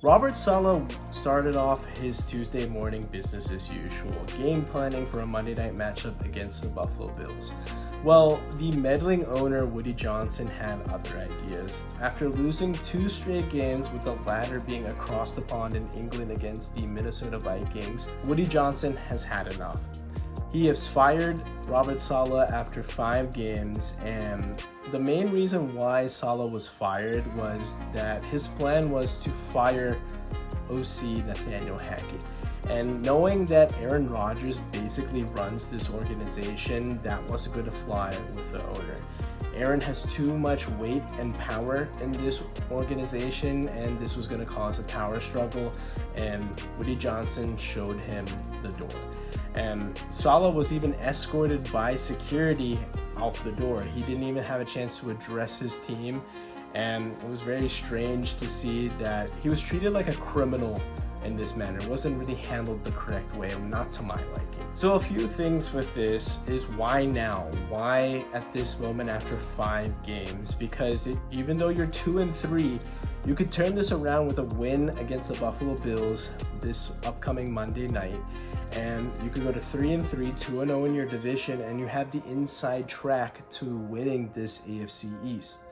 Robert Saleh started off his Tuesday morning business as usual, game planning for a Monday night matchup against the Buffalo Bills. Well, the meddling owner Woody Johnson had other ideas. After losing two straight games, with the latter being across the pond in England against the Minnesota Vikings, Woody Johnson has had enough. He has fired Robert Saleh after 5 games, and the main reason why Saleh was fired was that his plan was to fire OC Nathaniel Hackett. And knowing that Aaron Rodgers basically runs this organization, that wasn't going to fly with the owner. Aaron has too much weight and power in this organization, and this was going to cause a power struggle, and Woody Johnson showed him the door. And Saleh was even escorted by security out the door. He didn't even have a chance to address his team, and it was very strange to see that he was treated like a criminal in this manner. It wasn't really handled the correct way, not to my liking. So a few things with this is why now? Why at this moment after 5 games? Because even though you're 2-3, you could turn this around with a win against the Buffalo Bills this upcoming Monday night, and you could go to 3-3, 2-0 in your division, and you have the inside track to winning this AFC East.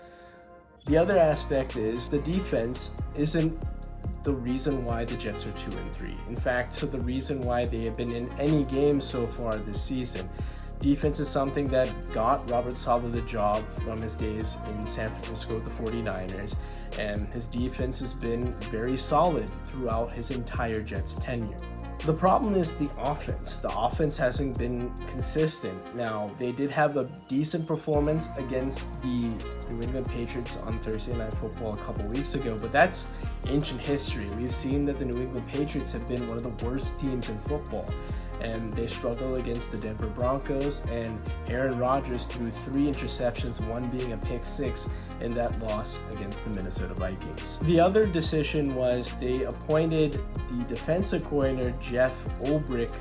The other aspect is the defense isn't the reason why the Jets are 2-3. In fact, so the reason why they have been in any game so far this season. Defense is something that got Robert Saleh the job from his days in San Francisco with the 49ers, and his defense has been very solid throughout his entire Jets tenure. The problem is the offense. The offense hasn't been consistent. Now, they did have a decent performance against the New England Patriots on Thursday Night Football a couple weeks ago, but that's ancient history. We've seen that the New England Patriots have been one of the worst teams in football, and they struggle against the Denver Broncos, and Aaron Rodgers threw 3 interceptions, one being a pick 6 in that loss against the Minnesota Vikings. The other decision was they appointed the defensive coordinator Jeff Ulbrich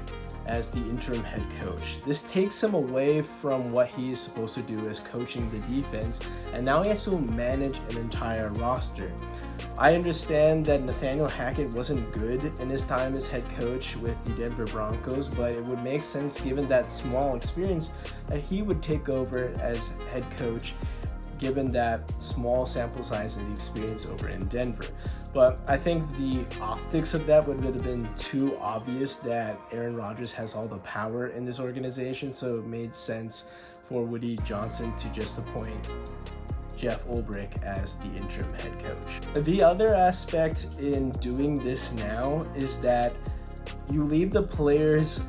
as the interim head coach. This takes him away from what he is supposed to do as coaching the defense, and now he has to manage an entire roster. I understand that Nathaniel Hackett wasn't good in his time as head coach with the Denver Broncos, but it would make sense given that small experience that he would take over as head coach given that small sample size and the experience over in Denver. But I think the optics of that would have been too obvious that Aaron Rodgers has all the power in this organization, so it made sense for Woody Johnson to just appoint Jeff Ulbrich as the interim head coach. The other aspect in doing this now is that you leave the players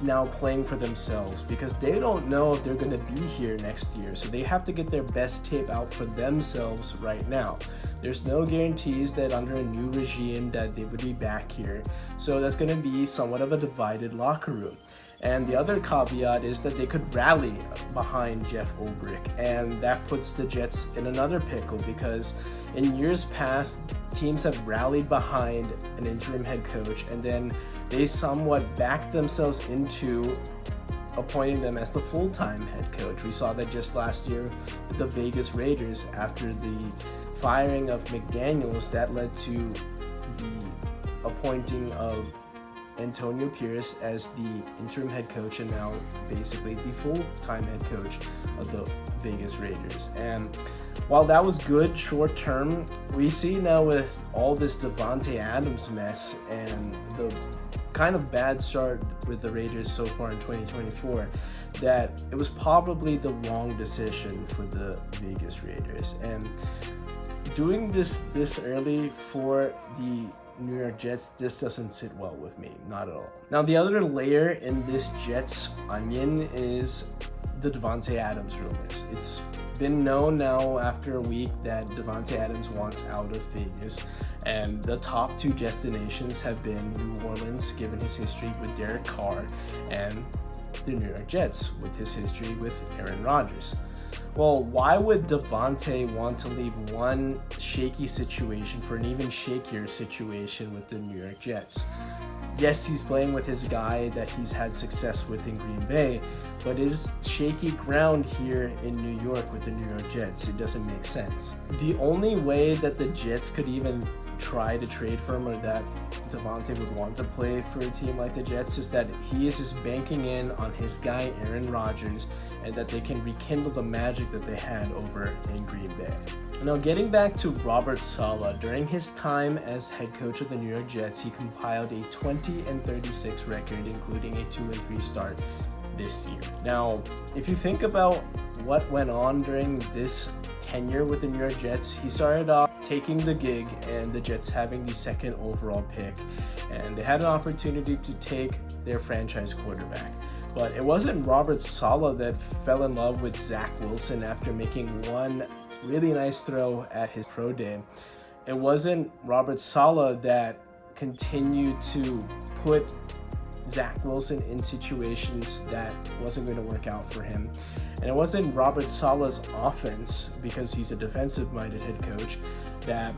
now playing for themselves, because they don't know if they're going to be here next year, so they have to get their best tape out for themselves right now. There's no guarantees that under a new regime that they would be back here, so that's going to be somewhat of a divided locker room. And the other caveat is that they could rally behind Jeff Ulbrich, and that puts the Jets in another pickle, because in years past, teams have rallied behind an interim head coach, and then they somewhat backed themselves into appointing them as the full-time head coach. We saw that just last year with the Vegas Raiders after the firing of McDaniels. That led to the appointing of Antonio Pierce as the interim head coach, and now basically the full-time head coach of the Vegas Raiders. And while that was good short term, we see now with all this Davante Adams mess and the kind of bad start with the Raiders so far in 2024, that it was probably the wrong decision for the Vegas Raiders. And doing this early for the New York Jets, this doesn't sit well with me, not at all. Now, the other layer in this Jets onion is the Davante Adams rumors. It's been known now after a week that Davante Adams wants out of Vegas, and the top 2 destinations have been New Orleans, given his history with Derek Carr, and the New York Jets with his history with Aaron Rodgers. Well, why would Davante want to leave one shaky situation for an even shakier situation with the New York Jets? Yes, he's playing with his guy that he's had success with in Green Bay, but it is shaky ground here in New York with the New York Jets. It doesn't make sense. The only way that the Jets could even try to trade for him, or that Davante would want to play for a team like the Jets, is that he is just banking in on his guy Aaron Rodgers, and that they can rekindle the magic that they had over in Green Bay. Now, getting back to Robert Saleh, during his time as head coach of the New York Jets, he compiled a 20-36 record, including a 2-3 start this year. Now, if you think about what went on during this tenure with the New York Jets, he started off taking the gig and the Jets having the second overall pick, and they had an opportunity to take their franchise quarterback. But it wasn't Robert Saleh that fell in love with Zach Wilson after making one really nice throw at his pro day. It wasn't Robert Saleh that continued to put Zach Wilson in situations that wasn't going to work out for him. And it wasn't Robert Saleh's offense, because he's a defensive-minded head coach, that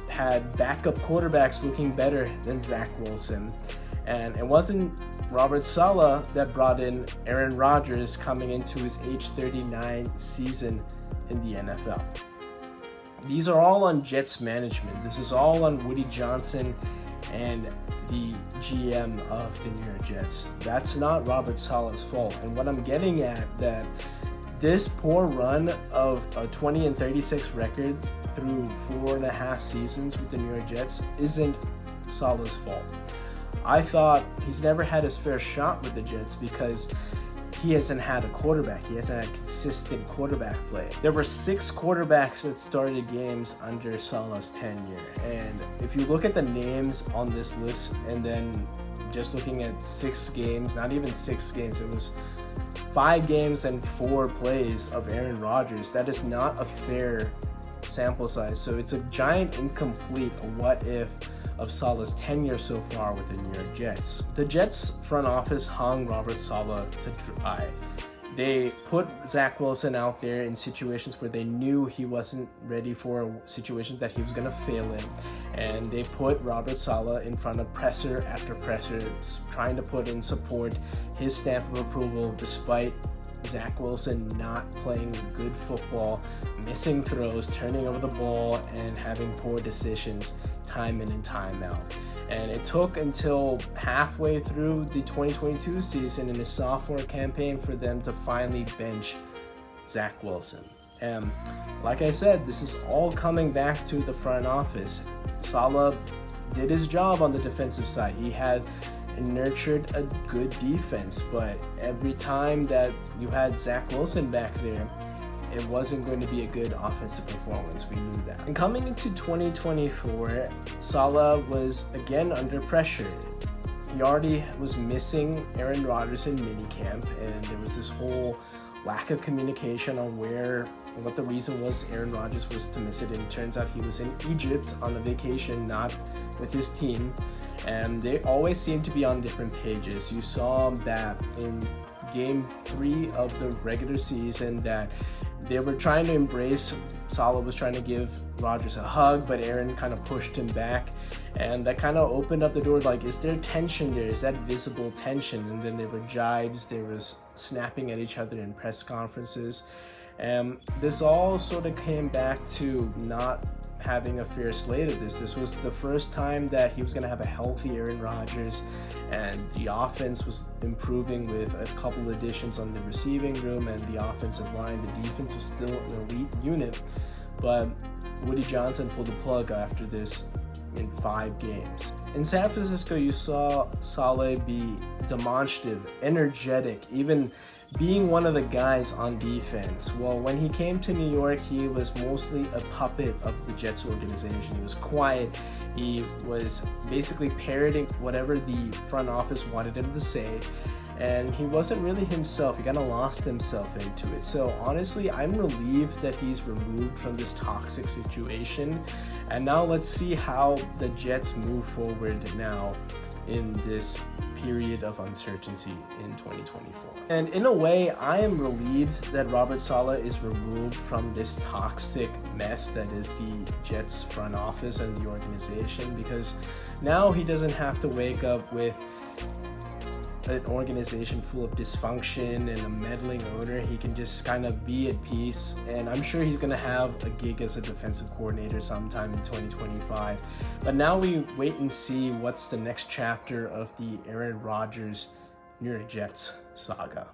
had backup quarterbacks looking better than Zach Wilson. And it wasn't Robert Saleh that brought in Aaron Rodgers coming into his age 39 season in the NFL. These are all on Jets management. This is all on Woody Johnson and the GM of the New York Jets. That's not Robert Saleh's fault. And what I'm getting at, that this poor run of a 20-36 record through 4.5 seasons with the New York Jets isn't Saleh's fault. I thought he's never had his fair shot with the Jets because he hasn't had a quarterback. He hasn't had consistent quarterback play. There were 6 quarterbacks that started games under Saleh's tenure. And if you look at the names on this list, and then just looking at 6 games, not even 6 games, it was 5 games and 4 plays of Aaron Rodgers. That is not a fair sample size. So it's a giant incomplete what if of Saleh's tenure so far with the New York Jets. The Jets front office hung Robert Saleh to dry. They put Zach Wilson out there in situations where they knew he wasn't ready for a situation that he was going to fail in. And they put Robert Saleh in front of presser after presser, trying to put in support, his stamp of approval, despite Zach Wilson not playing good football, missing throws, turning over the ball, and having poor decisions time in and time out. And it took until halfway through the 2022 season in his sophomore campaign for them to finally bench Zach Wilson. And like I said, this is all coming back to the front office. Saleh did his job on the defensive side. He had nurtured a good defense, but every time that you had Zach Wilson back there, it wasn't going to be a good offensive performance. We knew that. And coming into 2024, Saleh was again under pressure. He already was missing Aaron Rodgers in minicamp, and there was this whole lack of communication on what the reason was Aaron Rodgers was to miss it. And it turns out he was in Egypt on a vacation, not with his team. And they always seem to be on different pages. You saw that in game 3 of the regular season that they were trying to embrace. Saleh was trying to give Rodgers a hug, but Aaron kind of pushed him back, and that kind of opened up the door. Like, is there tension there? Is that visible tension? And then there were jibes, there was snapping at each other in press conferences, and this all sort of came back to not having a fair slate of this. This was the first time that he was going to have a healthy Aaron Rodgers, and the offense was improving with a couple additions on the receiving room and the offensive line. The defense was still an elite unit, but Woody Johnson pulled the plug after this in 5 games. In San Francisco, you saw Saleh be demonstrative, energetic, even being one of the guys on defense. Well, when he came to New York, he was mostly a puppet of the Jets organization. He was quiet. He was basically parroting whatever the front office wanted him to say, and he wasn't really himself. He kind of lost himself into it. So honestly, I'm relieved that he's removed from this toxic situation. And now let's see how the Jets move forward now in this period of uncertainty in 2024. And in a way, I am relieved that Robert Saleh is removed from this toxic mess that is the Jets front office and the organization, because now he doesn't have to wake up with an organization full of dysfunction and a meddling owner. He can just kind of be at peace, and I'm sure he's going to have a gig as a defensive coordinator sometime in 2025. But now we wait and see what's the next chapter of the Aaron Rodgers New York Jets saga.